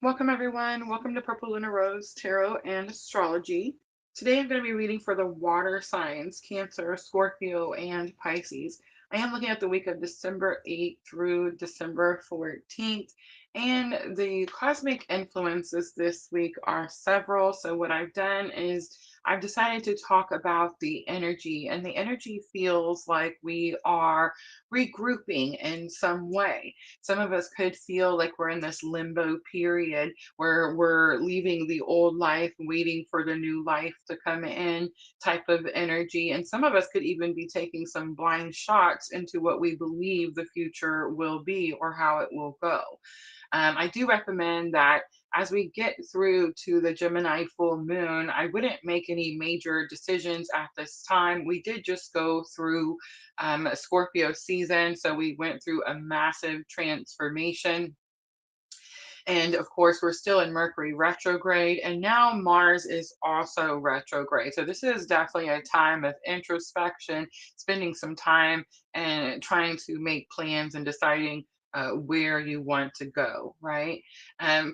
Welcome, everyone. Welcome to purplelunarose Tarot and Astrology. Today I'm going to be reading for the water signs, Cancer, Scorpio, and Pisces. I am looking at the week of December 8th through December 14th, and the cosmic influences this week are several. So what I've done is I've decided to talk about the energy, and the energy feels like we are regrouping in some way. Some of us could feel like we're in this limbo period where we're leaving the old life, waiting for the new life to come in, type of energy. And some of us could even be taking some blind shots into what we believe the future will be or how it will go. I do recommend that as we get through to the Gemini full moon, I wouldn't make any major decisions at this time. We did just go through a Scorpio season, so we went through a massive transformation. And of course, we're still in Mercury retrograde, and now Mars is also retrograde. So, this is definitely a time of introspection, spending some time and trying to make plans and deciding where you want to go, right?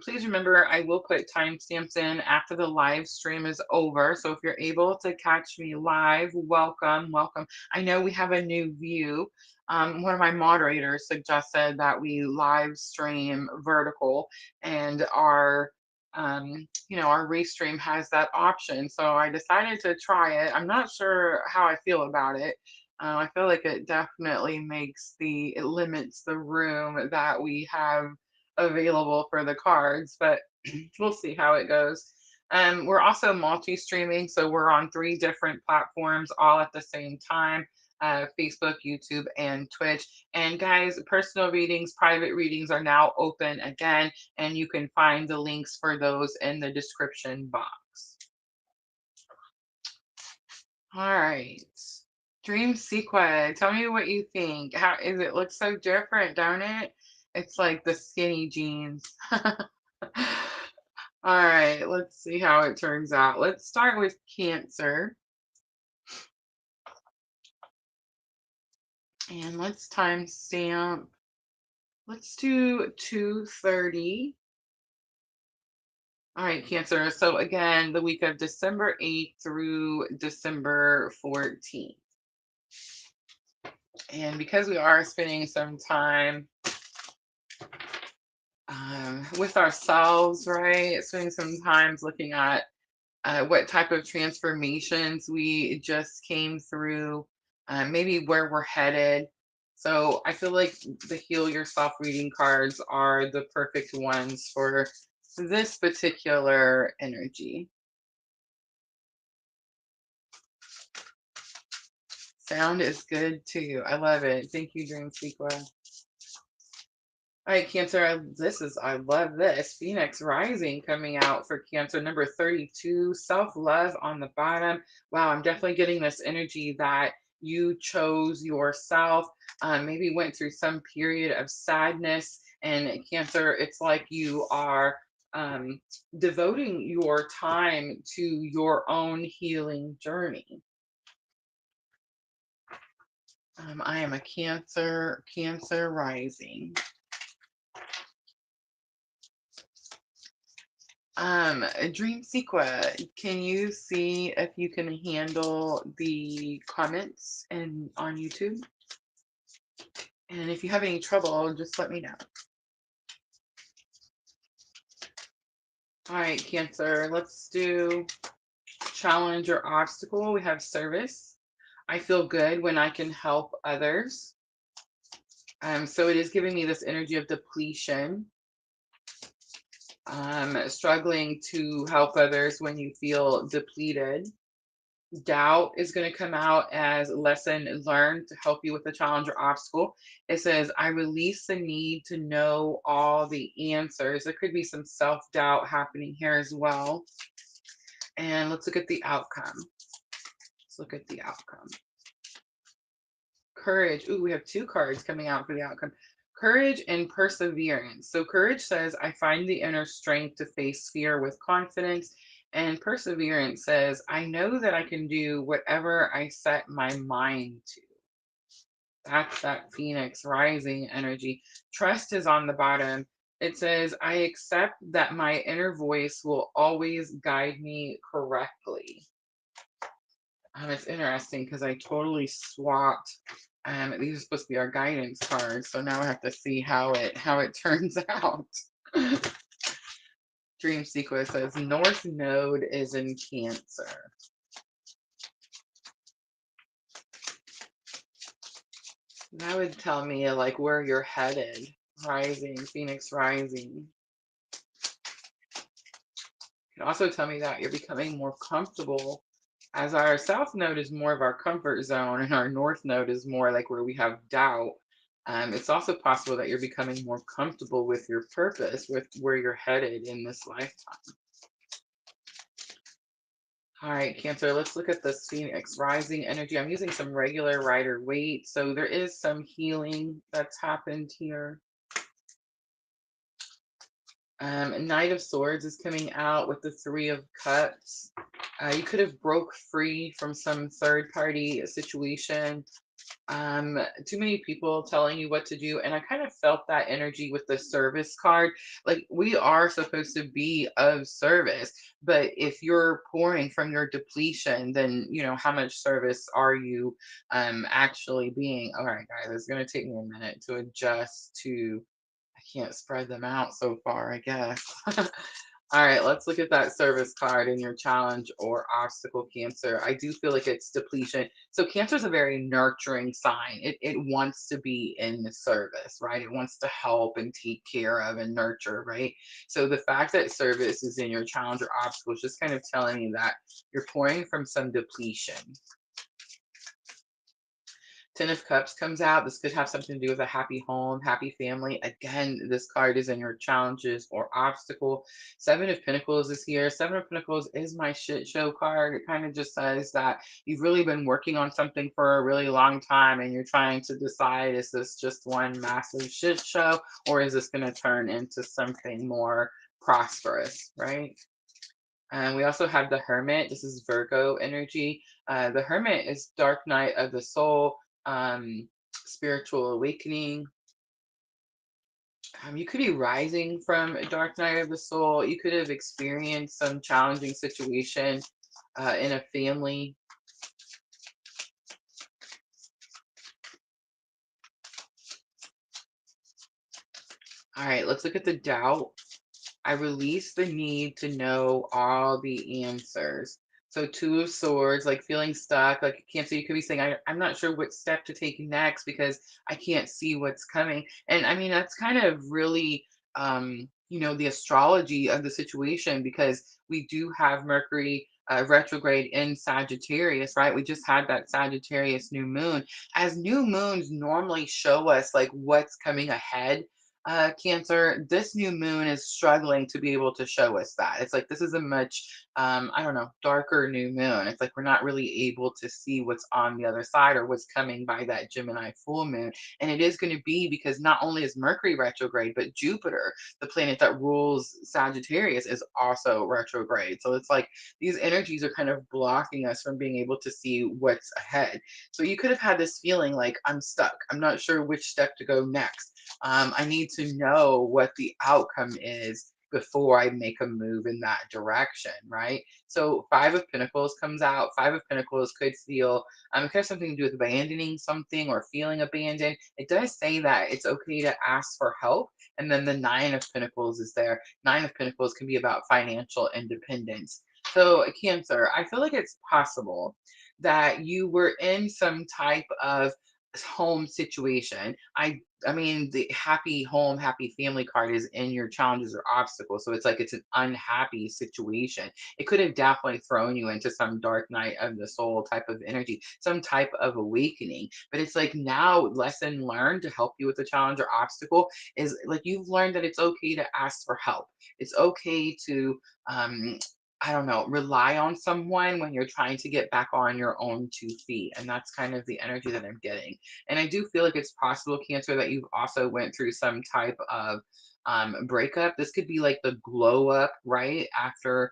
Please remember, I will put timestamps in after the live stream is over. So, if you're able to catch me live, welcome, welcome. I know we have a new view. One of my moderators suggested that we live stream vertical, and our restream has that option, so I decided to try it. I'm not sure how I feel about it. I feel like it definitely it limits the room that we have available for the cards, but we'll see how it goes. We're also multi-streaming, so we're on 3 different platforms all at the same time: Facebook, YouTube, and Twitch. And guys, personal readings, private readings are now open again, and you can find the links for those in the description box. All right. Dream Sequel, tell me what you think. How is it? Looks so different, don't it? It's like the skinny jeans. All right, let's see how it turns out. Let's start with Cancer, and let's timestamp. Let's do 2:30. All right, Cancer. So again, the week of December 8th through December 14th. And because we are spending some time with ourselves, right? Spending some time looking at what type of transformations we just came through, maybe where we're headed. So I feel like the Heal Yourself reading cards are the perfect ones for this particular energy. Sound is good too. I love it. Thank you, Dream Sequel. All right, Cancer. I love this. Phoenix Rising coming out for Cancer, number 32. Self love on the bottom. Wow, I'm definitely getting this energy that you chose yourself. Maybe went through some period of sadness. And Cancer, it's like you are devoting your time to your own healing journey. I am a Cancer, Cancer Rising. Dream Sequa, can you see if you can handle the comments and on YouTube? And if you have any trouble, just let me know. All right, Cancer, let's do challenge or obstacle. We have service. I feel good when I can help others. So it is giving me this energy of depletion. Struggling to help others when you feel depleted. Doubt is going to come out as lesson learned to help you with the challenge or obstacle. It says, I release the need to know all the answers. There could be some self doubt happening here as well. And let's look at the outcome. Let's look at the outcome. Courage. Ooh, we have 2 cards coming out for the outcome. Courage and perseverance. So, courage says, I find the inner strength to face fear with confidence. And perseverance says, I know that I can do whatever I set my mind to. That's that Phoenix Rising energy. Trust is on the bottom. It says, I accept that my inner voice will always guide me correctly. It's interesting because I totally swapped. These are supposed to be our guidance cards, so now I have to see how it turns out. Dream sequence says North Node is in Cancer. That would tell me like where you're headed. Rising, Phoenix rising. It could also tell me that you're becoming more comfortable, as our South Node is more of our comfort zone and our North Node is more like where we have doubt. It's also possible that you're becoming more comfortable with your purpose, with where you're headed in this lifetime. All right, Cancer, let's look at this Phoenix rising energy. I'm using some regular Rider Waite, so there is some healing that's happened here. Knight of Swords is coming out with the Three of Cups. You could have broke free from some third party situation. Too many people telling you what to do, and I kind of felt that energy with the service card. Like, we are supposed to be of service, but if you're pouring from your depletion, then how much service are you actually being? All right, guys, it's going to take me a minute to adjust to. I can't spread them out so far, I guess. All right, let's look at that service card in your challenge or obstacle, Cancer. I do feel like it's depletion. So Cancer is a very nurturing sign. It wants to be in the service, right? It wants to help and take care of and nurture, right? So the fact that service is in your challenge or obstacle is just kind of telling me that you're pouring from some depletion. Ten of Cups comes out. This could have something to do with a happy home, happy family. Again, this card is in your challenges or obstacle. Seven of Pentacles is here. Seven of Pentacles is my shit show card. It kind of just says that you've really been working on something for a really long time and you're trying to decide, is this just one massive shit show, or is this going to turn into something more prosperous, right? And we also have the Hermit. This is Virgo energy. The Hermit is dark night of the soul, spiritual awakening. You could be rising from a dark night of the soul. You could have experienced some challenging situation in a family. All right, let's look at the doubt. I release the need to know all the answers. So Two of Swords, like feeling stuck, like Cancer, you could be saying, I'm not sure what step to take next because I can't see what's coming. And I mean, that's kind of really, the astrology of the situation, because we do have Mercury retrograde in Sagittarius, right? We just had that Sagittarius new moon. As new moons normally show us like what's coming ahead, Cancer, this new moon is struggling to be able to show us that. It's like this is a much, I don't know, darker new moon. It's like we're not really able to see what's on the other side or what's coming by that Gemini full moon. And it is going to be because not only is Mercury retrograde, but Jupiter, the planet that rules Sagittarius, is also retrograde. So it's like these energies are kind of blocking us from being able to see what's ahead. So you could have had this feeling like, I'm stuck. I'm not sure which step to go next. I need to know what the outcome is before I make a move in that direction, right? So Five of Pentacles comes out. Five of Pentacles could feel, it could have something to do with abandoning something or feeling abandoned. It does say that it's okay to ask for help. And then the Nine of Pentacles is there. Nine of Pentacles can be about financial independence. So Cancer, I feel like it's possible that you were in some type of home situation. I mean, the happy home, happy family card is in your challenges or obstacles. So it's like it's an unhappy situation. It could have definitely thrown you into some dark night of the soul type of energy, some type of awakening. But it's like now, lesson learned to help you with the challenge or obstacle is like you've learned that it's okay to ask for help. It's okay to I don't know, rely on someone when you're trying to get back on your own 2 feet. And that's kind of the energy that I'm getting. And I do feel like it's possible, Cancer, that you've also went through some type of breakup. This could be like the glow up, right? After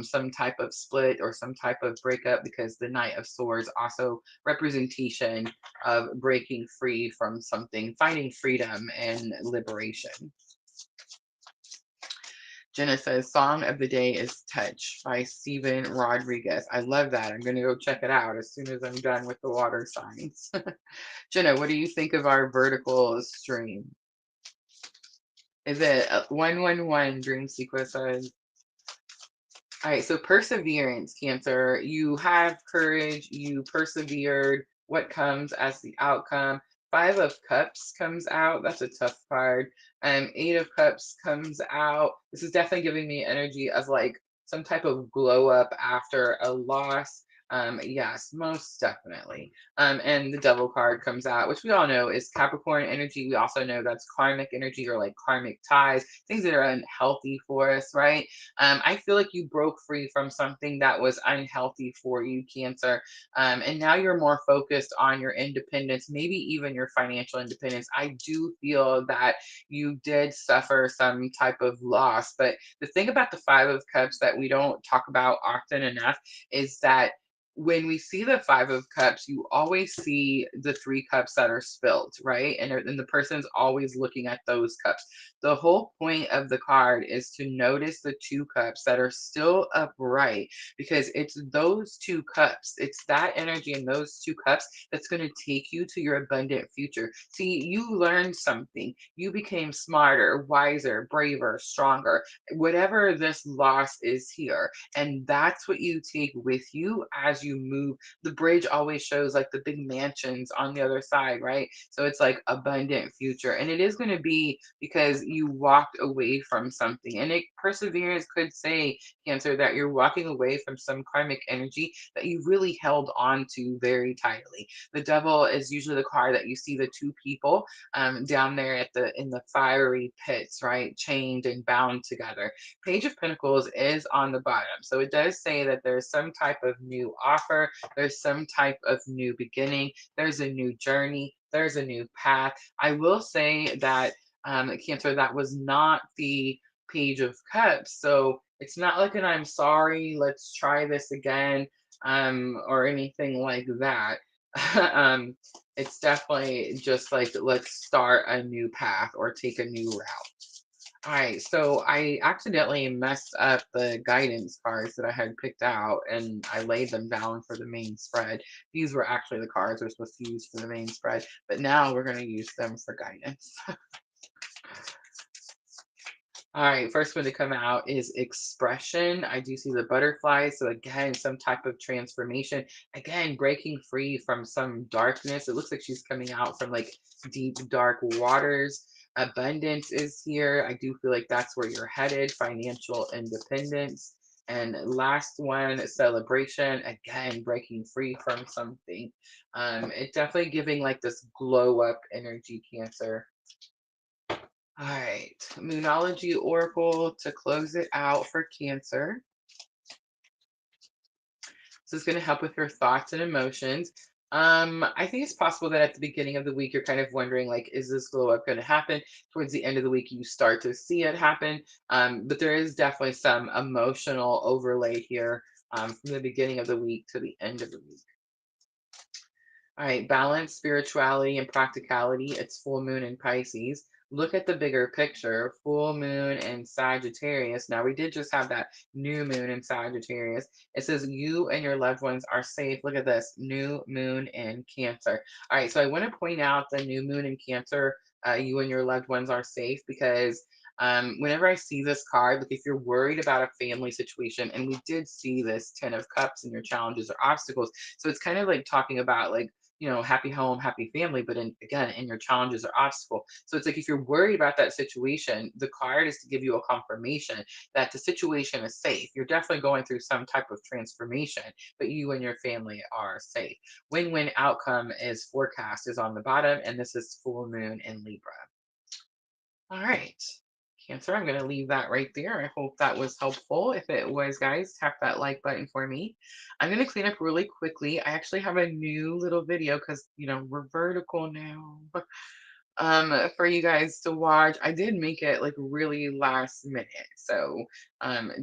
some type of split or some type of breakup, because the Knight of Swords also representation of breaking free from something, finding freedom and liberation. Jenna says, Song of the Day is Touch by Steven Rodriguez. I love that. I'm going to go check it out as soon as I'm done with the water signs. Jenna, what do you think of our vertical stream? Is it 111 dream sequences? All right, so perseverance, Cancer. You have courage, you persevered. What comes as the outcome? Five of Cups comes out. That's a tough card. Eight of Cups comes out. This is definitely giving me energy of like some type of glow up after a loss. Yes, most definitely. And the Devil card comes out, which we all know is Capricorn energy. We also know that's karmic energy or like karmic ties, things that are unhealthy for us, right? I feel like you broke free from something that was unhealthy for you, Cancer. And now you're more focused on your independence, maybe even your financial independence. I do feel that you did suffer some type of loss. But the thing about the Five of Cups that we don't talk about often enough is that when we see the Five of Cups, you always see the three cups that are spilled, right? And the person's always looking at those cups. The whole point of the card is to notice the two cups that are still upright because it's those two cups, it's that energy in those two cups that's going to take you to your abundant future. See, you learned something, you became smarter, wiser, braver, stronger, whatever this loss is here. And that's what you take with you as you move. The bridge always shows like the big mansions on the other side, right? So it's like abundant future. And it is going to be because you walked away from something. And it perseverance could say, Cancer, that you're walking away from some karmic energy that you really held on to very tightly. The Devil is usually the card that you see the two people down there at the in the fiery pits, right? Chained and bound together. Page of Pentacles is on the bottom. So it does say that there's some type of new offer, there's some type of new beginning, there's a new journey, there's a new path. I will say that, Cancer, that was not the Page of Cups. So it's not like an I'm sorry, let's try this again, or anything like that. um, it's definitely just like, let's start a new path or take a new route. All right, so I accidentally messed up the guidance cards that I had picked out and I laid them down for the main spread. These were actually the cards we're supposed to use for the main spread, but now we're going to use them for guidance. All right, first one to come out is expression. I do see the butterfly. So again, some type of transformation. Again, breaking free from some darkness. It looks like she's coming out from like deep, dark waters. Abundance is here. I do feel like that's where you're headed. Financial independence. And last one, celebration. Again, breaking free from something. It definitely giving like this glow up energy, Cancer. All right, Moonology Oracle to close it out for Cancer. This is going to help with your thoughts and emotions. I think it's possible that at the beginning of the week, you're kind of wondering, like, is this glow up going to happen? Towards the end of the week, you start to see it happen. But there is definitely some emotional overlay here from the beginning of the week to the end of the week. All right, balance, spirituality, and practicality. It's full moon in Pisces. Look at the bigger picture. Full moon in Sagittarius. Now, we did just have that new moon in Sagittarius. It says you and your loved ones are safe. Look at this new moon in Cancer. All right, so I want to point out the new moon in Cancer. You and your loved ones are safe because whenever I see this card, like if you're worried about a family situation, and we did see this 10 of Cups and your challenges or obstacles. So it's kind of like talking about like, happy home, happy family, but again, in your challenges or obstacle. So it's like if you're worried about that situation, the card is to give you a confirmation that the situation is safe. You're definitely going through some type of transformation, but you and your family are safe. Win-win outcome is forecast is on the bottom, and this is full moon in Libra. All right. Cancer, I'm going to leave that right there. I hope that was helpful. If it was, guys, tap that like button for me. I'm going to clean up really quickly. I actually have a new little video because, we're vertical now. For you guys to watch. I did make it like really last minute. So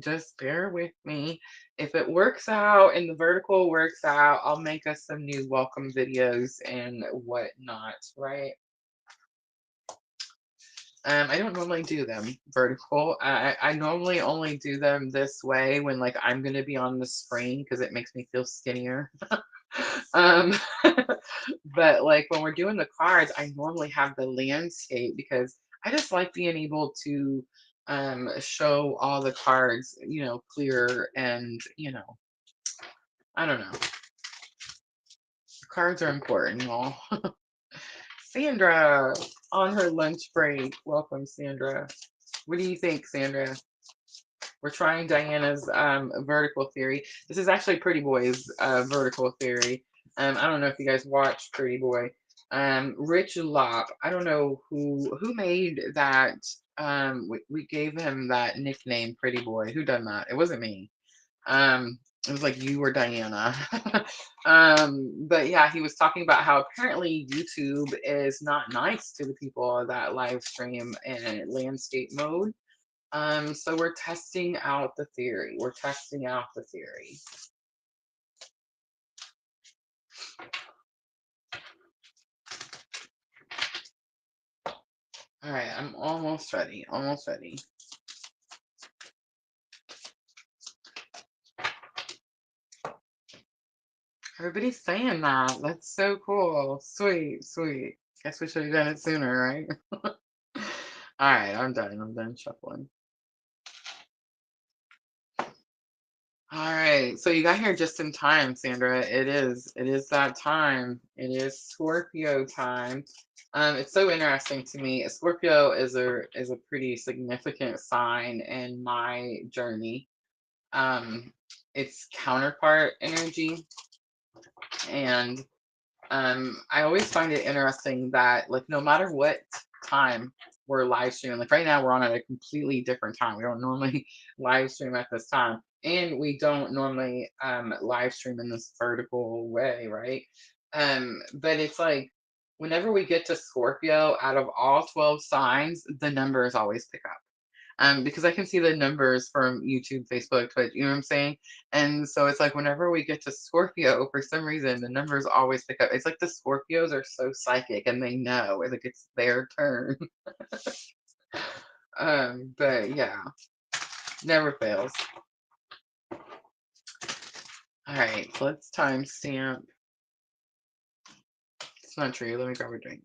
just bear with me. If it works out and the vertical works out, I'll make us some new welcome videos and whatnot, right? I don't normally do them vertical. I normally only do them this way when like I'm gonna be on the screen because it makes me feel skinnier. um, but like when we're doing the cards, I normally have the landscape because I just like being able to show all the cards, clear and I don't know. Cards are important, y'all. Sandra on her lunch break. Welcome, Sandra. What do you think, Sandra? We're trying Diana's vertical theory. This is actually Pretty Boy's vertical theory. I don't know if you guys watch Pretty Boy. Rich Lop. I don't know who made that. We gave him that nickname, Pretty Boy. Who done that? It wasn't me. It was like you or Diana. But yeah, he was talking about how apparently YouTube is not nice to the people that live stream in landscape mode. So we're testing out the theory. We're testing out the theory. All right, I'm almost ready. Almost ready. Everybody's saying that. That's so cool. Sweet, sweet. Guess we should have done it sooner, right? All right, I'm done. I'm done shuffling. All right, so you got here just in time, Sandra. It is that time. It is Scorpio time. It's so interesting to me. Scorpio is a pretty significant sign in my journey. Um, it's counterpart energy, and I always find it interesting that like no matter what time we're live streaming, like right now we're on at a completely different time. We don't normally live stream at this time. And we don't normally live stream in this vertical way, right? But it's like whenever we get to Scorpio, out of all 12 signs, the numbers always pick up because I can see the numbers from YouTube, Facebook, Twitch, you know what I'm saying? And so it's like whenever we get to Scorpio, for some reason, the numbers always pick up. It's like the Scorpios are so psychic and they know, like it's their turn. But yeah, never fails. All right, so let's timestamp. It's not true. Let me grab a drink.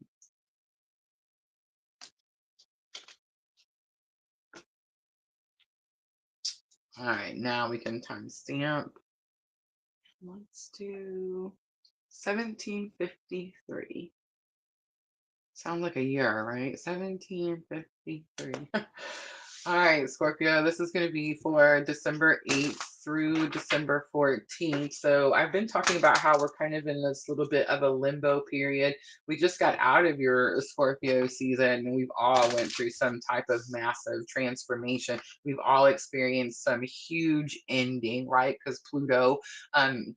All right, now we can timestamp. Let's do 1753. Sounds like a year, right? 1753. All right, Scorpio, this is going to be for December 8th through December 14th. So I've been talking about how we're kind of in this little bit of a limbo period. We just got out of your Scorpio season and we've all went through some type of massive transformation. We've all experienced some huge ending, right? Because Pluto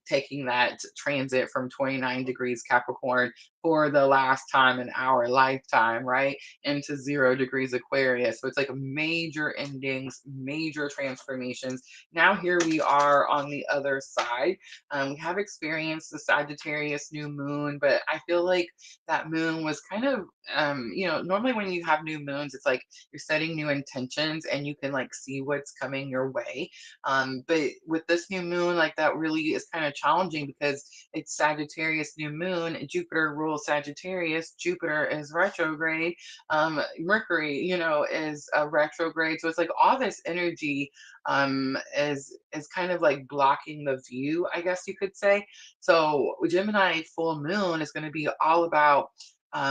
taking that transit from 29 degrees Capricorn for the last time in our lifetime, right? Into 0 degrees Aquarius. So it's like major endings, major transformations. Now here we are on the other side. We have experienced the Sagittarius new moon, but I feel like that moon was kind of, normally when you have new moons, it's like you're setting new intentions and you can like see what's coming your way. But with this new moon, like that really is kind of challenging because it's Sagittarius new moon. Jupiter rules Sagittarius. Jupiter is retrograde. Mercury, is a retrograde. So it's like all this energy is kind of like blocking the view, I guess you could say. So Gemini full moon is going to be all about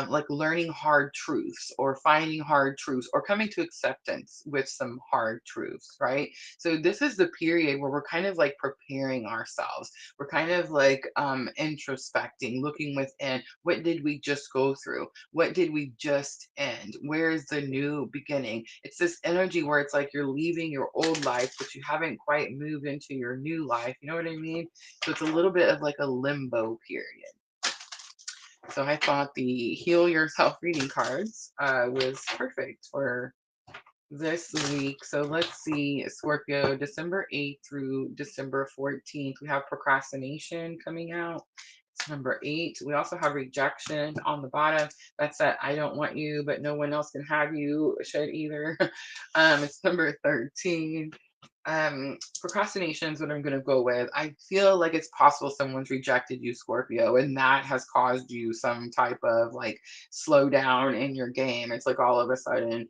like learning hard truths or finding hard truths or coming to acceptance with some hard truths, right? So this is the period where we're kind of like preparing ourselves. We're kind of like introspecting, looking within. What did we just go through? What did we just end? Where's the new beginning? It's this energy where it's like you're leaving your old life, but you haven't quite moved into your new life. You know what I mean? So it's a little bit of like a limbo period. So I thought the Heal Yourself reading cards was perfect for this week. So let's see, Scorpio, December 8th through December 14th. We have procrastination coming out. Number 8, we also have rejection on the bottom. That's that I don't want you, but no one else can have you should either. It's number 13. Procrastination is what I'm going to go with. I feel like it's possible someone's rejected you, Scorpio, and that has caused you some type of like slow down in your game. It's like all of a sudden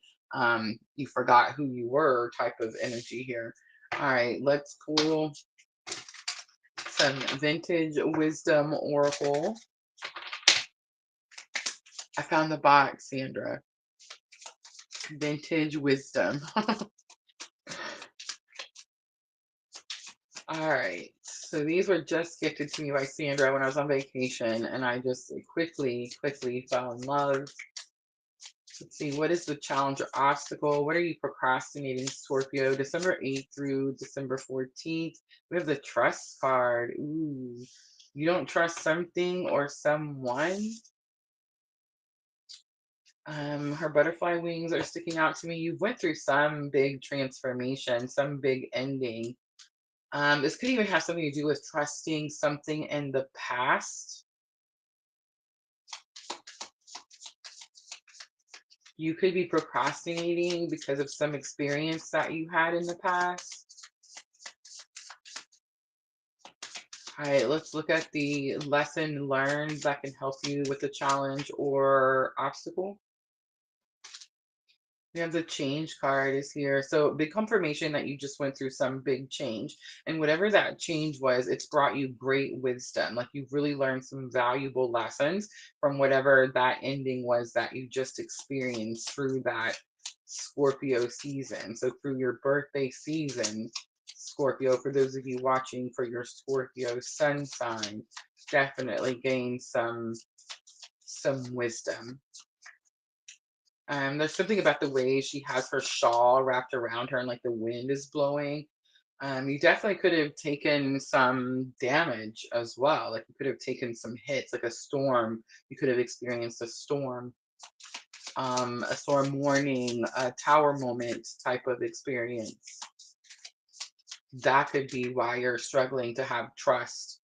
you forgot who you were type of energy here. All right, let's pull some vintage wisdom oracle. I found the box, Sandra. Vintage wisdom. All right. So these were just gifted to me by Sandra when I was on vacation, and I just quickly fell in love. Let's see, what is the challenge or obstacle? What are you procrastinating, Scorpio? December 8th through December 14th. We have the trust card. Ooh, you don't trust something or someone. Her butterfly wings are sticking out to me. You went through some big transformation, some big ending. This could even have something to do with trusting something in the past. You could be procrastinating because of some experience that you had in the past. All right, let's look at the lesson learned that can help you with the challenge or obstacle. We have the change card is here. So big confirmation that you just went through some big change. And whatever that change was, it's brought you great wisdom. Like you've really learned some valuable lessons from whatever that ending was that you just experienced through that Scorpio season. So through your birthday season, Scorpio, for those of you watching for your Scorpio sun sign, definitely gain some wisdom. There's something about the way she has her shawl wrapped around her and like the wind is blowing. You definitely could have taken some damage as well. Like you could have taken some hits, like a storm. You could have experienced a storm warning, a tower moment type of experience. That could be why you're struggling to have trust.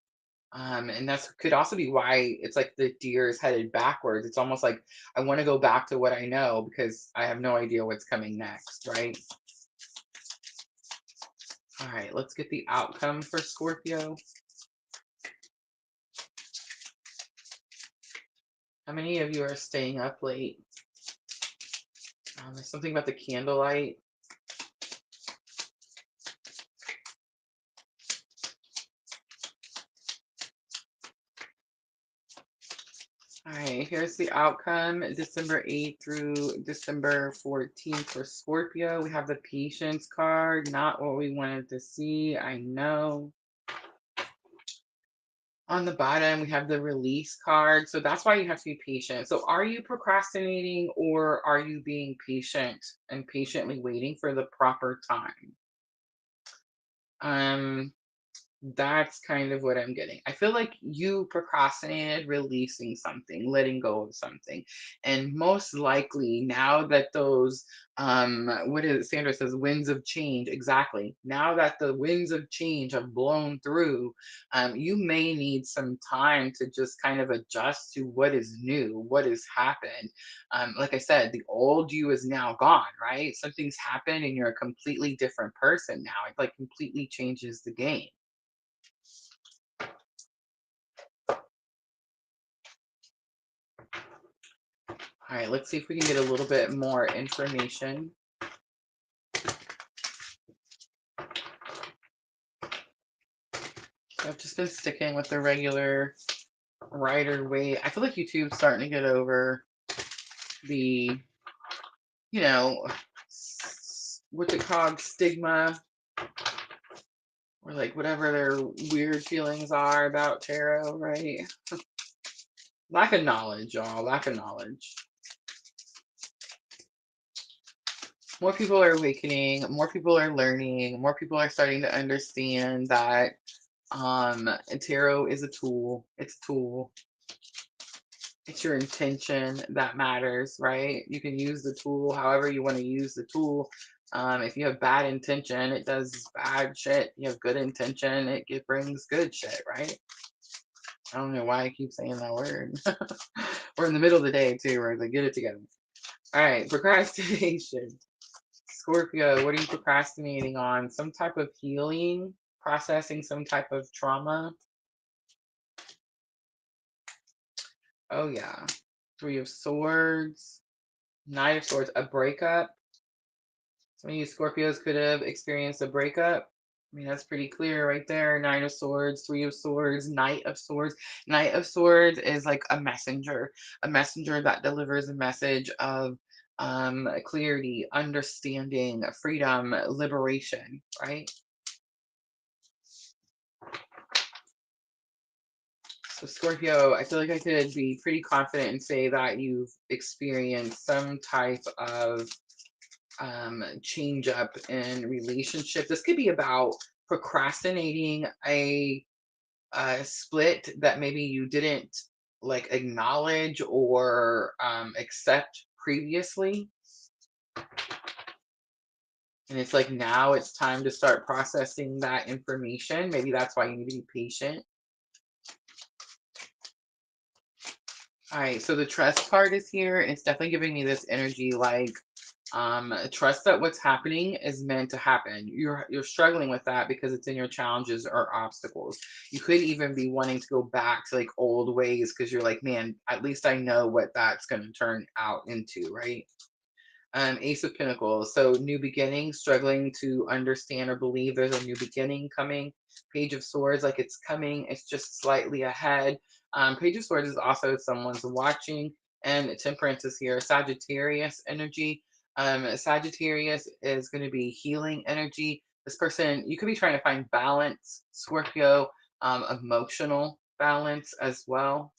And that's could also be why it's like the deer is headed backwards. It's almost like I want to go back to what I know because I have no idea what's coming next, right? All right, let's get the outcome for Scorpio. How many of you are staying up late? There's something about the candlelight. All right, here's the outcome. December 8th through December 14th for Scorpio. We have the patience card, not what we wanted to see. I know. On the bottom, we have the release card. So that's why you have to be patient. So are you procrastinating or are you being patient and patiently waiting for the proper time? Um, That's kind of what I'm getting. I feel like you procrastinated releasing something, letting go of something. And most likely now that those what is it Sandra says winds of change, exactly. Now that the winds of change have blown through, you may need some time to just kind of adjust to what is new, what has happened. Like I said, the old you is now gone, right? Something's happened and you're a completely different person now. It like completely changes the game. All right, let's see if we can get a little bit more information. So I've just been sticking with the regular Rider Waite. I feel like YouTube's starting to get over the, you know, what's it called, stigma, or like whatever their weird feelings are about tarot, right? Lack of knowledge, y'all, lack of knowledge. More people are awakening, more people are learning, more people are starting to understand that tarot is a tool. It's a tool. It's your intention that matters, right? You can use the tool however you want to use the tool. If you have bad intention, it does bad shit. You have good intention, it brings good shit, right? I don't know why I keep saying that word. We're in the middle of the day too, where they get it together. All right, procrastination. Scorpio, what are you procrastinating on? Some type of healing, processing some type of trauma. Oh yeah. Three of Swords, Knight of Swords, a breakup. Some of you Scorpios could have experienced a breakup. I mean, that's pretty clear right there. Nine of Swords, Three of Swords, Knight of Swords. Knight of Swords is like a messenger that delivers a message of clarity, understanding, freedom, liberation, right? So Scorpio, I feel like I could be pretty confident and say that you've experienced some type of change up in relationship. This could be about procrastinating a split that maybe you didn't like acknowledge or accept previously. And it's like now it's time to start processing that information. Maybe that's why you need to be patient. All right, so the trust part is here. It's definitely giving me this energy like trust that what's happening is meant to happen. You're struggling with that because it's in your challenges or obstacles. You could even be wanting to go back to like old ways because you're like, man, at least I know what that's going to turn out into, right? Ace of Pentacles. So new beginning, struggling to understand or believe there's a new beginning coming. Page of Swords, like it's coming, it's just slightly ahead. Page of Swords is also someone's watching, and Temperance is here. Sagittarius energy. Sagittarius is going to be healing energy. This person, you could be trying to find balance, Scorpio, emotional balance as well.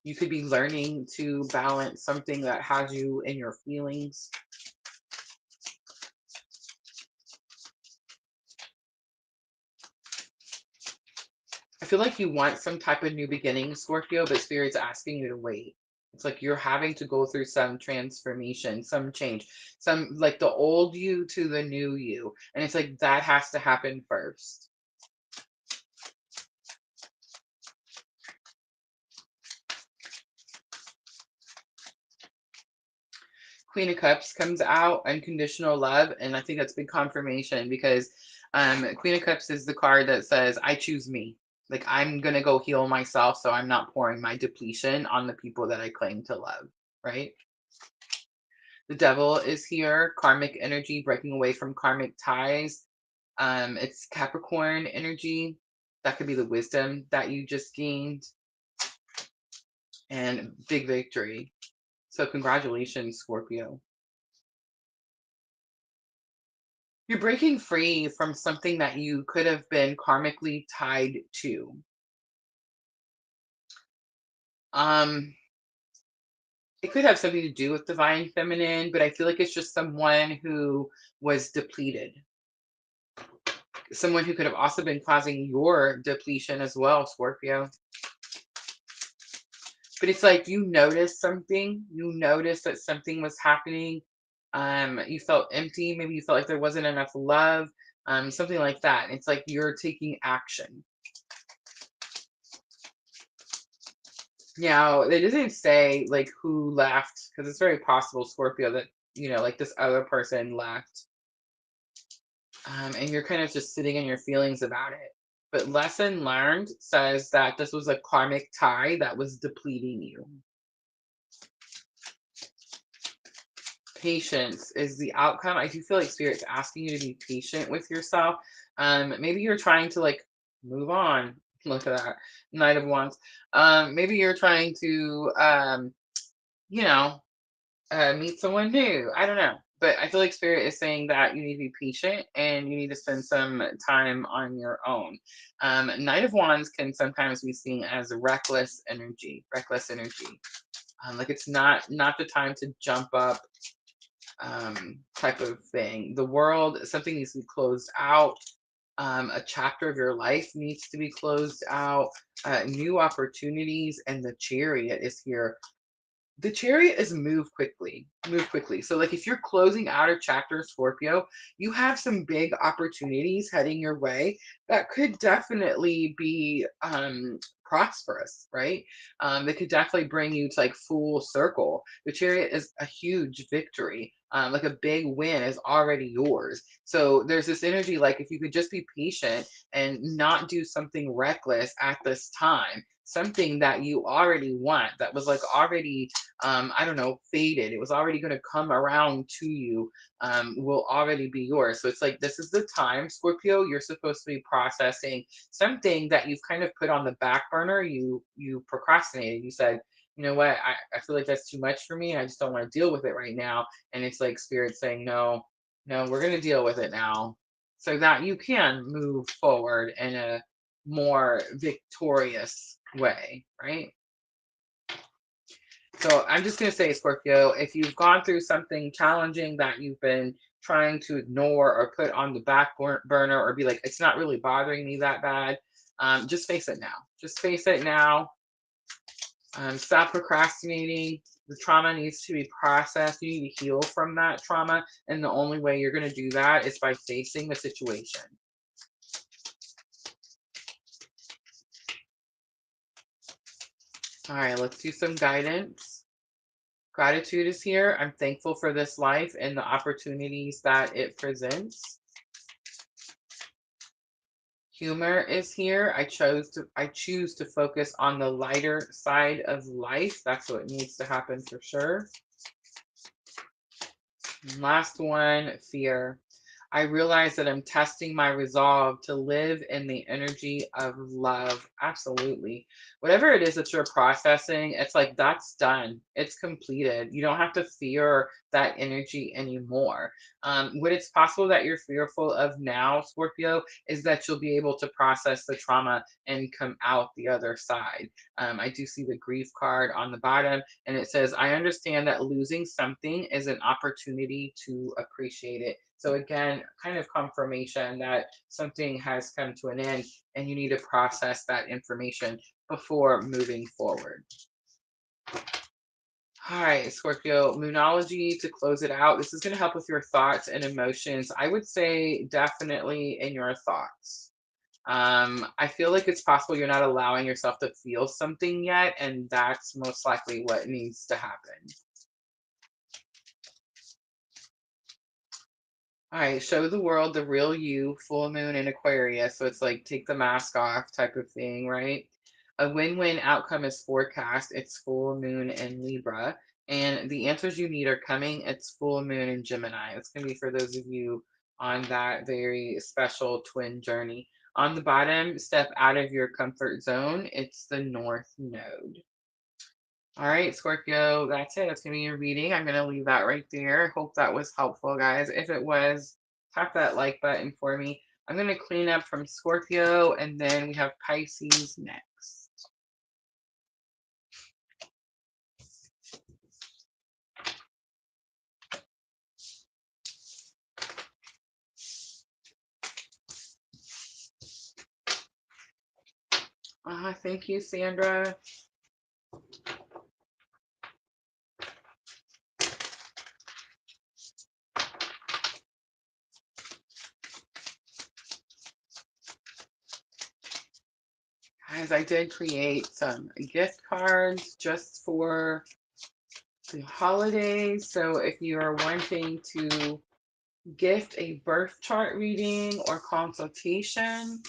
You could be learning to balance something that has you in your feelings. I feel like you want some type of new beginning, Scorpio, but Spirit's asking you to wait. It's like you're having to go through some transformation, some change, some like the old you to the new you. And it's like that has to happen first. Queen of Cups comes out, unconditional love, and I think that's big confirmation because Queen of Cups is the card that says, I choose me. Like I'm gonna go heal myself, so I'm not pouring my depletion on the people that I claim to love, right? The Devil is here, karmic energy, breaking away from karmic ties. It's Capricorn energy. That could be the wisdom that you just gained, and big victory. So congratulations, Scorpio. You're breaking free from something that you could have been karmically tied to. Um, it could have something to do with divine feminine, but I feel like it's just someone who was depleted. Someone who could have also been causing your depletion as well, Scorpio. But it's like you noticed something, you noticed that something was happening. You felt empty, maybe you felt like there wasn't enough love, something like that. It's like you're taking action. Now, it doesn't say like who left because it's very possible, Scorpio, that like this other person left, and you're kind of just sitting in your feelings about it. But lesson learned says that this was a karmic tie that was depleting you. Patience is the outcome. I do feel like Spirit's asking you to be patient with yourself. Maybe you're trying to like move on. Look at that, Knight of Wands. Maybe you're trying to, you know, meet someone new. I don't know. But I feel like Spirit is saying that you need to be patient and you need to spend some time on your own. Knight of Wands can sometimes be seen as reckless energy, like it's not the time to jump up, type of thing. The world, something needs to be closed out. A chapter of your life needs to be closed out. New opportunities, and the Chariot is here. The Chariot is move quickly, move quickly. So like if you're closing out a chapter, Scorpio, you have some big opportunities heading your way that could definitely be prosperous, right? That could definitely bring you to like full circle. The Chariot is a huge victory. Like a big win is already yours. So there's this energy like if you could just be patient and not do something reckless at this time, something that you already want, that was like already I don't know, faded. It was already going to come around to you, will already be yours. So it's like, this is the time, Scorpio, you're supposed to be processing something that you've kind of put on the back burner. You procrastinated. You said, you know what, I feel like that's too much for me. I just don't want to deal with it right now. And it's like spirit saying, no, no, we're going to deal with it now so that you can move forward in a more victorious way, right? So I'm just going to say, Scorpio, if you've gone through something challenging that you've been trying to ignore or put on the back burner or be like, it's not really bothering me that bad, just face it now. Just face it now. Stop procrastinating. The trauma needs to be processed. You need to heal from that trauma. And the only way you're going to do that is by facing the situation. All right, let's do some guidance. Gratitude is here. I'm thankful for this life and the opportunities that it presents. Humor is here. I choose to focus on the lighter side of life. That's what needs to happen for sure. And last one, fear. I realize that I'm testing my resolve to live in the energy of love. Absolutely. Whatever it is that you're processing, it's like that's done. It's completed. You don't have to fear that energy anymore. What it's possible that you're fearful of now, Scorpio, is that you'll be able to process the trauma and come out the other side. I do see the grief card on the bottom, and it says, I understand that losing something is an opportunity to appreciate it. So again, kind of confirmation that something has come to an end and you need to process that information before moving forward. All right, Scorpio, Moonology to close it out. This is going to help with your thoughts and emotions. I would say definitely in your thoughts. I feel like it's possible you're not allowing yourself to feel something yet, and that's most likely what needs to happen. All right, show the world the real you, full moon in Aquarius. So it's like take the mask off type of thing, right? A win-win outcome is forecast. It's full moon in Libra. And the answers you need are coming. It's full moon in Gemini. It's going to be for those of you on that very special twin journey. On the bottom, step out of your comfort zone. It's the North Node. All right, Scorpio, that's it. That's going to be your reading. I'm going to leave that right there. I hope that was helpful, guys. If it was, tap that like button for me. I'm going to clean up from Scorpio, and then we have Pisces next. Thank you, Sandra. Guys, I did create some gift cards just for the holidays. So if you are wanting to gift a birth chart reading or consultation,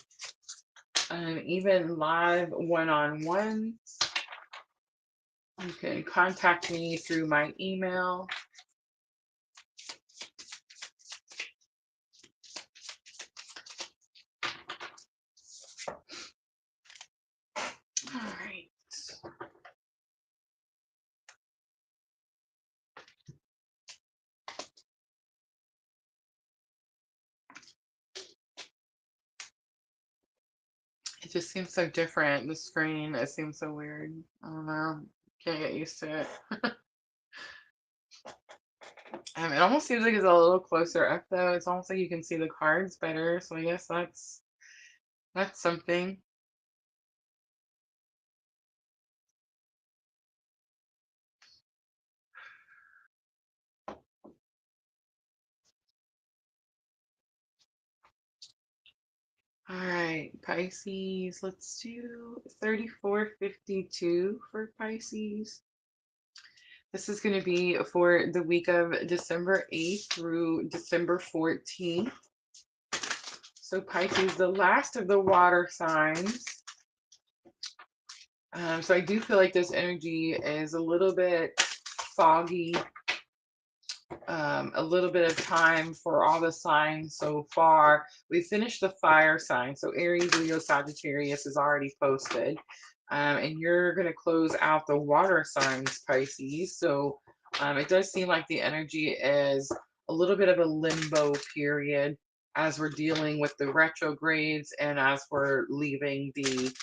even live one-on-one, you can contact me through my email. All right. It just seems so different. The screen, it seems so weird. I don't know. Can't get used to it. It almost seems like it's a little closer up though. It's almost like you can see the cards better. So I guess that's something. All right, Pisces, let's do 3452 for Pisces. This is going to be for the week of December 8th through December 14th. So Pisces, the last of the water signs. So I do feel like this energy is a little bit foggy, a little bit of time for all the signs so far. We finished the fire sign. So Aries, Leo, Sagittarius is already posted. And you're going to close out the water signs, Pisces. So it does seem like the energy is a little bit of a limbo period as we're dealing with the retrogrades and as we're leaving the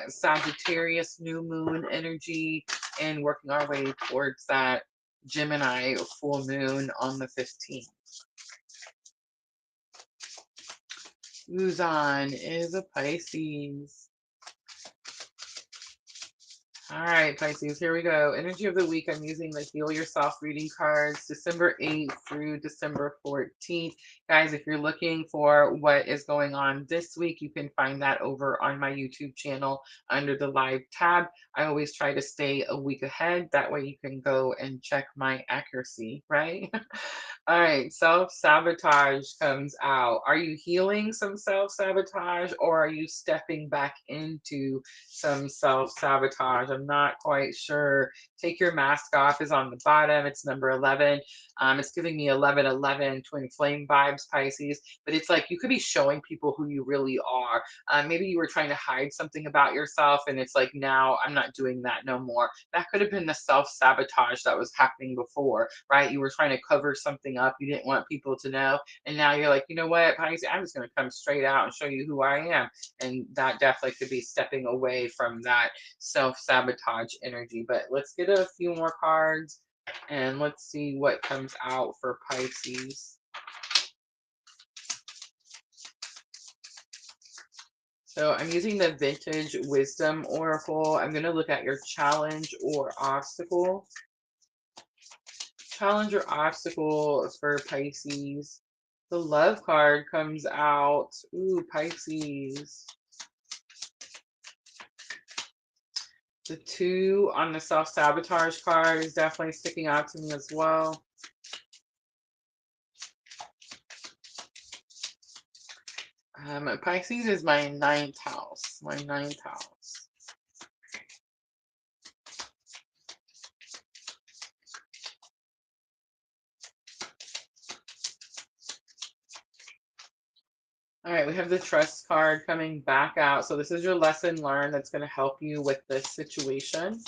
Sagittarius new moon energy and working our way towards that Gemini full moon on the 15th. Uzan is a Pisces. All right, Pisces, here we go. Energy of the week. I'm using the Heal Yourself reading cards, December 8th through December 14th. Guys, if you're looking for what is going on this week, you can find that over on my YouTube channel under the live tab. I always try to stay a week ahead. That way you can go and check my accuracy, right? All right, self-sabotage comes out. Are you healing some self-sabotage or are you stepping back into some self-sabotage? I'm not quite sure. Take your mask off is on the bottom. It's number 11. It's giving me 1111 twin flame vibes, Pisces, but it's like you could be showing people who you really are. Maybe you were trying to hide something about yourself and it's like, now I'm not doing that no more. That could have been the self-sabotage that was happening before, right? You were trying to cover something up. You didn't want people to know. And now you're like, you know what, Pisces, I'm just going to come straight out and show you who I am. And that definitely could be stepping away from that self-sabotage energy. But let's get a few more cards and let's see what comes out for Pisces. So I'm using the Vintage Wisdom Oracle. I'm going to look at your challenge or obstacle. Challenge or obstacle for Pisces. The Love card comes out. Ooh, Pisces. The 2 on the self-sabotage card is definitely sticking out to me as well. Pisces is my 9th house. My 9th house. All right, we have the Trust card coming back out. So this is your lesson learned that's going to help you with this situation.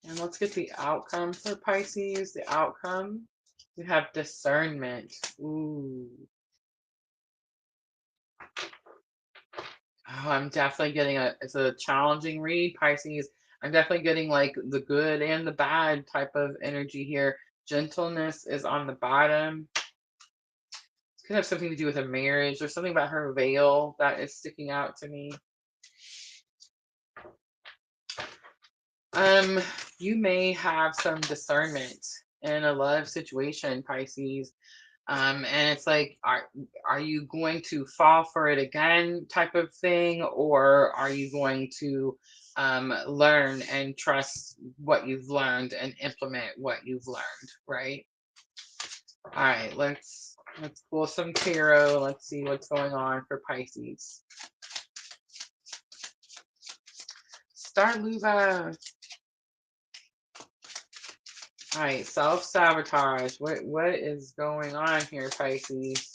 And let's get the outcome for Pisces. The outcome, we have discernment. Ooh. Oh, I'm definitely getting it's a challenging read, Pisces. I'm definitely getting like the good and the bad type of energy here. Gentleness is on the bottom. It could have something to do with a marriage or something about her veil that is sticking out to me. You may have some discernment in a love situation, Pisces. And it's like, are you going to fall for it again type of thing, or are you going to learn and trust what you've learned and implement what you've learned, right? All right, let's pull some tarot. Let's see what's going on for Pisces. Star Luva. All right, self-sabotage. What is going on here, Pisces?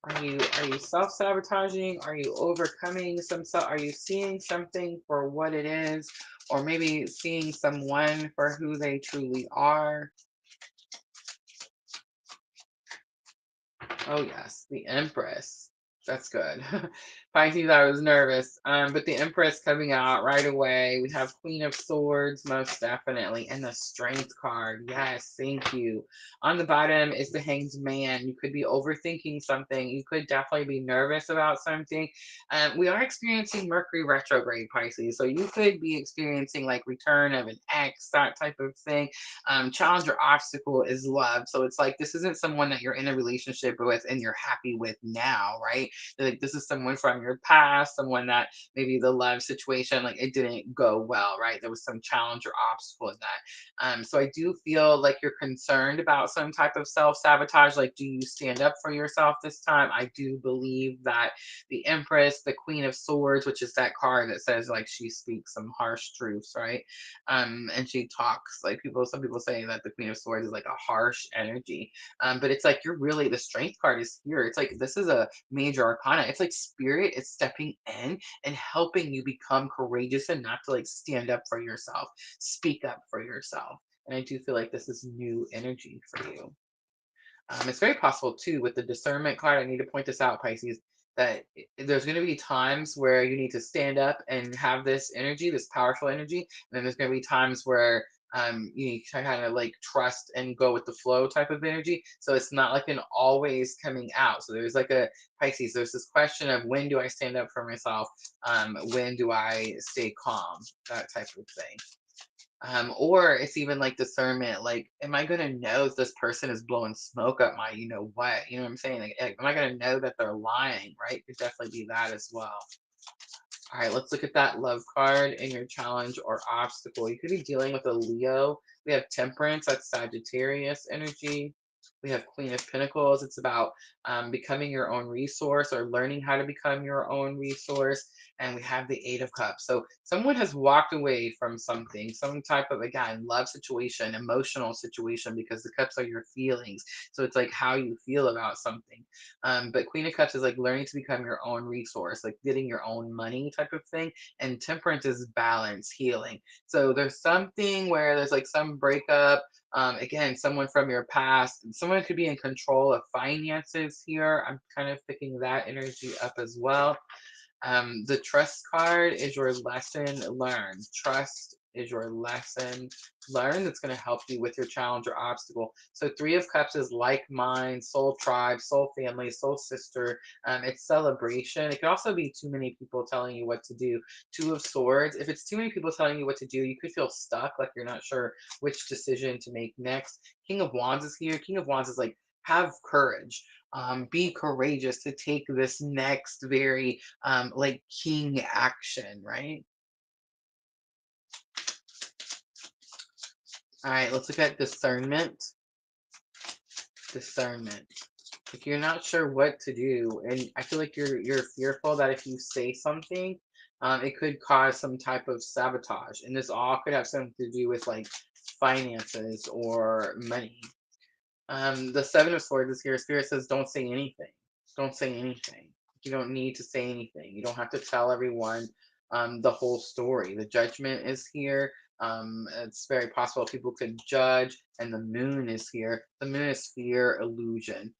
Are you self-sabotaging? Are you overcoming are you seeing something for what it is? Or maybe seeing someone for who they truly are? Oh yes, the Empress. That's good. Pisces, I was nervous. But the Empress coming out right away. We have Queen of Swords, most definitely, and the Strength card. Yes, thank you. On the bottom is the Hanged Man. You could be overthinking something. You could definitely be nervous about something. We are experiencing Mercury retrograde, Pisces, so you could be experiencing like return of an ex, that type of thing. Challenge or obstacle is love, so it's like this isn't someone that you're in a relationship with and you're happy with now, right? Like this is someone from your past, someone that maybe the love situation, like it didn't go well, right? There was some challenge or obstacle in that. So I do feel like you're concerned about some type of self-sabotage. Like, do you stand up for yourself this time? I do believe that the Empress, the Queen of Swords, which is that card that says like she speaks some harsh truths, right? And she talks like some people say that the Queen of Swords is like a harsh energy. But it's like you're really the Strength card is here. It's like this is a major arcana. It's like spirit is stepping in and helping you become courageous enough to like stand up for yourself, speak up for yourself. And I do feel like this is new energy for you. It's very possible too with the discernment card. I need to point this out, Pisces, that there's going to be times where you need to stand up and have this energy, this powerful energy, and then there's going to be times where you need to kind of like trust and go with the flow type of energy. So it's not like an always coming out. So there's like a Pisces. There's this question of when do I stand up for myself? When do I stay calm? That type of thing. Or it's even like discernment, like, am I gonna know if this person is blowing smoke up my, you know what? You know what I'm saying? Like, am I gonna know that they're lying, right? Could definitely be that as well. All right, let's look at that love card in your challenge or obstacle. You could be dealing with a Leo. We have Temperance, that's Sagittarius energy. We have Queen of Pentacles. It's about becoming your own resource or learning how to become your own resource. And we have the Eight of Cups. So someone has walked away from something, some type of, again, love situation, emotional situation, because the cups are your feelings. So it's like how you feel about something. But Queen of Cups is like learning to become your own resource, like getting your own money type of thing. And Temperance is balance, healing. So there's something where there's like some breakup. Again, someone from your past, someone could be in control of finances here. I'm kind of picking that energy up as well. The trust card is your lesson learned. Trust is your lesson learned that's going to help you with your challenge or obstacle. So Three of Cups is like mind, soul tribe, soul family, soul sister. It's celebration. It could also be too many people telling you what to do. Two of Swords. If it's too many people telling you what to do, you could feel stuck, like you're not sure which decision to make next. King of Wands is here. King of Wands is like have courage. Be courageous to take this next very like king action, right? All right, let's look at discernment. Discernment. If you're not sure what to do, and I feel like you're fearful that if you say something, it could cause some type of sabotage, and this all could have something to do with like finances or money. The Seven of Swords is here. Spirit says, don't say anything. Don't say anything. You don't need to say anything. You don't have to tell everyone the whole story. The Judgment is here. It's very possible people could judge, and the Moon is here. The Moon is fear, illusion.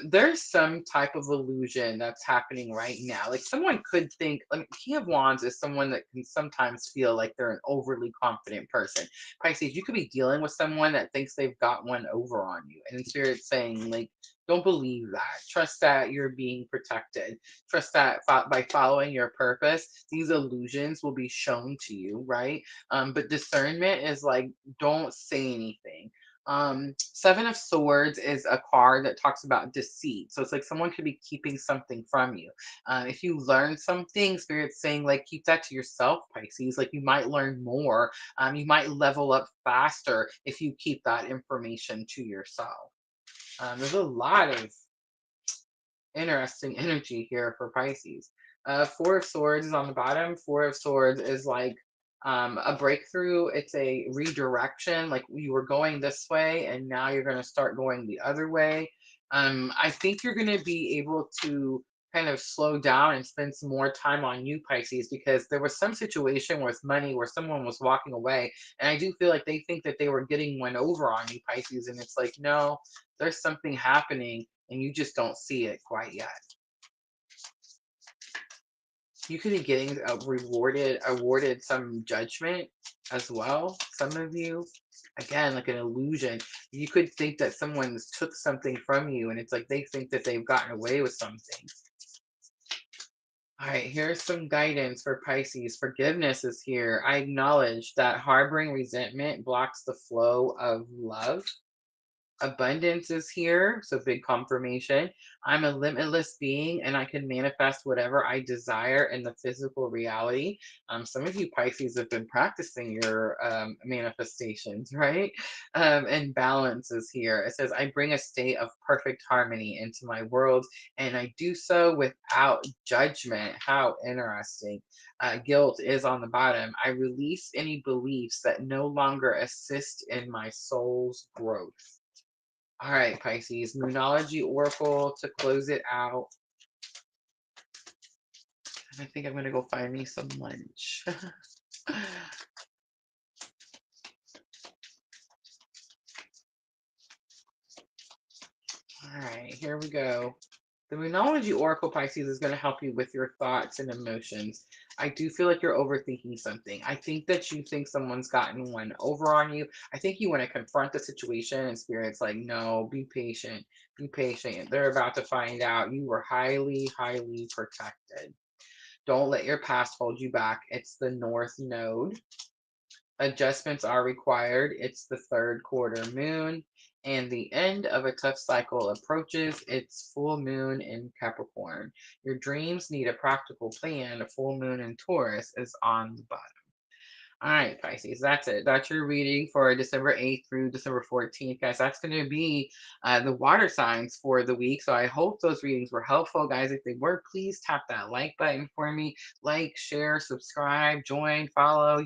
There's some type of illusion that's happening right now. Like someone could think, like King of Wands is someone that can sometimes feel like they're an overly confident person. Pisces, you could be dealing with someone that thinks they've got one over on you. And Spirit's saying, like, don't believe that. Trust that you're being protected. Trust that by following your purpose, these illusions will be shown to you, right? But discernment is like, don't say anything. Seven of Swords is a card that talks about deceit. So it's like someone could be keeping something from you. If you learn something, Spirit's saying, like, keep that to yourself, Pisces. Like, you might learn more. You might level up faster if you keep that information to yourself. There's a lot of interesting energy here for Pisces. Four of Swords is on the bottom. Four of Swords is like a breakthrough. It's a redirection. Like you were going this way and now you're going to start going the other way. I think you're going to be able to kind of slow down and spend some more time on you, Pisces, because there was some situation with money where someone was walking away. And I do feel like they think that they were getting one over on you, Pisces. And it's like, no, there's something happening and you just don't see it quite yet. You could be getting awarded some judgment as well. Some of you, again, like an illusion. You could think that someone's took something from you, and it's like they think that they've gotten away with something. All right, here's some guidance for Pisces. Forgiveness is here. I acknowledge that harboring resentment blocks the flow of love. Abundance is here, so big confirmation. I'm a limitless being and I can manifest whatever I desire in the physical reality. Some of you Pisces have been practicing your manifestations, right? And balance is here. It says, I bring a state of perfect harmony into my world and I do so without judgment. How interesting. Guilt is on the bottom. I release any beliefs that no longer assist in my soul's growth. All right, Pisces, Moonology Oracle to close it out. And I think I'm going to go find me some lunch. All right, here we go. The Moonology Oracle, Pisces, is going to help you with your thoughts and emotions. I do feel like you're overthinking something. I think that you think someone's gotten one over on you. I think you want to confront the situation, and Spirit's like, no, be patient. Be patient. They're about to find out you were highly, highly protected. Don't let your past hold you back. It's the North Node. Adjustments are required. It's the third quarter moon, and the end of a tough cycle approaches. It's full moon in Capricorn. Your dreams need a practical plan. A full moon in Taurus is on the bottom. All right, Pisces, that's it. That's your reading for December 8th through December 14th, guys. That's going to be the water signs for the week. So I hope those readings were helpful, guys. If they were, please tap that like button for me. Like, share, subscribe, join, follow,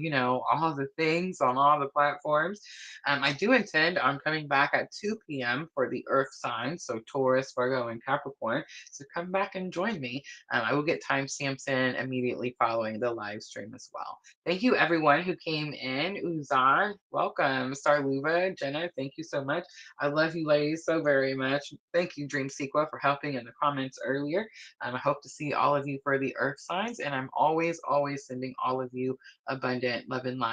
all the things on all the platforms. I do intend on coming back at 2 p.m. for the Earth signs, so Taurus, Virgo, and Capricorn. So come back and join me. I will get timestamps in immediately following the live stream as well. Thank you, everyone who came in. Uzan, welcome. Starluva, Jenna, thank you so much. I love you ladies so very much. Thank you, Dream Sequa, for helping in the comments earlier. I hope to see all of you for the Earth signs, and I'm always, always sending all of you abundant love and light.